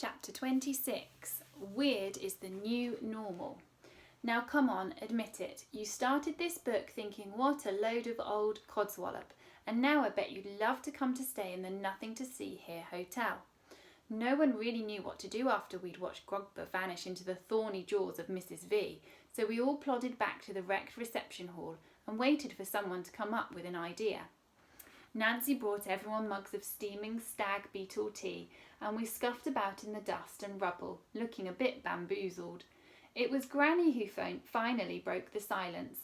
Chapter 26. Weird is the new normal. Now come on, admit it. You started this book thinking what a load of old codswallop, and now I bet you'd love to come to stay in the Nothing to See Here hotel. No one really knew what to do after we'd watched Grogba vanish into the thorny jaws of Mrs. V, so we all plodded back to the wrecked reception hall and waited for someone to come up with an idea. Nancy brought everyone mugs of steaming stag beetle tea, and we scuffed about in the dust and rubble, looking a bit bamboozled. It was Granny who finally broke the silence.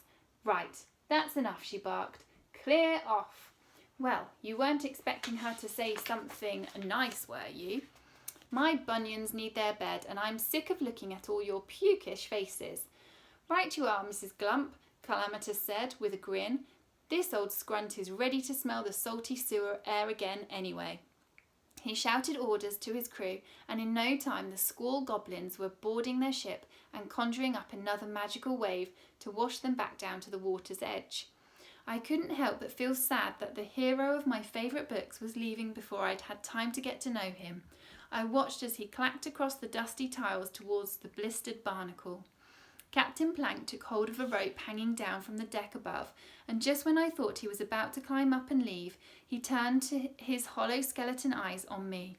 "Right, that's enough," she barked. "Clear off." "Well, you weren't expecting her to say something nice, were you?" "My bunions need their bed, and I'm sick of looking at all your pukish faces." "Right you are, Mrs. Glump," Calamitous said with a grin. "This old scrunt is ready to smell the salty sewer air again anyway." He shouted orders to his crew, and in no time the squall goblins were boarding their ship and conjuring up another magical wave to wash them back down to the water's edge. I couldn't help but feel sad that the hero of my favourite books was leaving before I'd had time to get to know him. I watched as he clacked across the dusty tiles towards the blistered barnacle. Captain Plank took hold of a rope hanging down from the deck above, and just when I thought he was about to climb up and leave, he turned to his hollow skeleton eyes on me.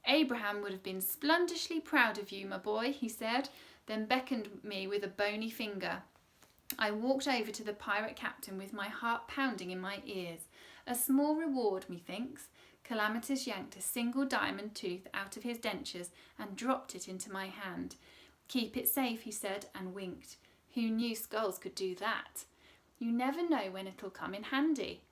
"Abraham would have been splendidly proud of you, my boy," he said, then beckoned me with a bony finger. I walked over to the pirate captain with my heart pounding in my ears. A small reward, methinks. Calamitous yanked a single diamond tooth out of his dentures and dropped it into my hand. "Keep it safe," he said, and winked. Who knew skulls could do that? You never know when it'll come in handy.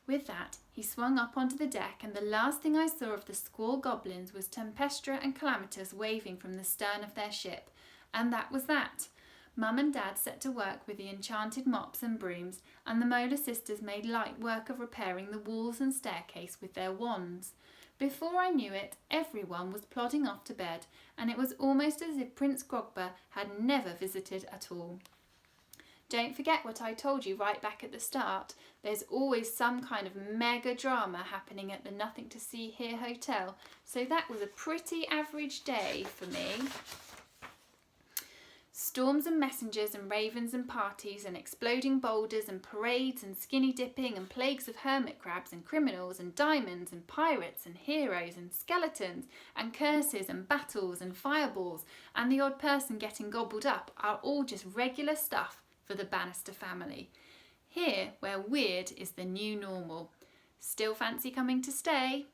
With that, he swung up onto the deck, and the last thing I saw of the squall goblins was Tempestra and Calamitous waving from the stern of their ship. And that was that. Mum and Dad set to work with the enchanted mops and brooms, and the Molar sisters made light work of repairing the walls and staircase with their wands. Before I knew it, everyone was plodding off to bed, and it was almost as if Prince Grogba had never visited at all. Don't forget what I told you right back at the start. There's always some kind of mega drama happening at the Nothing to See Here hotel, so that was a pretty average day for me. Storms and messengers and ravens and parties and exploding boulders and parades and skinny dipping and plagues of hermit crabs and criminals and diamonds and pirates and heroes and skeletons and curses and battles and fireballs and the odd person getting gobbled up are all just regular stuff for the Bannister family. Here, where weird is the new normal. Still fancy coming to stay?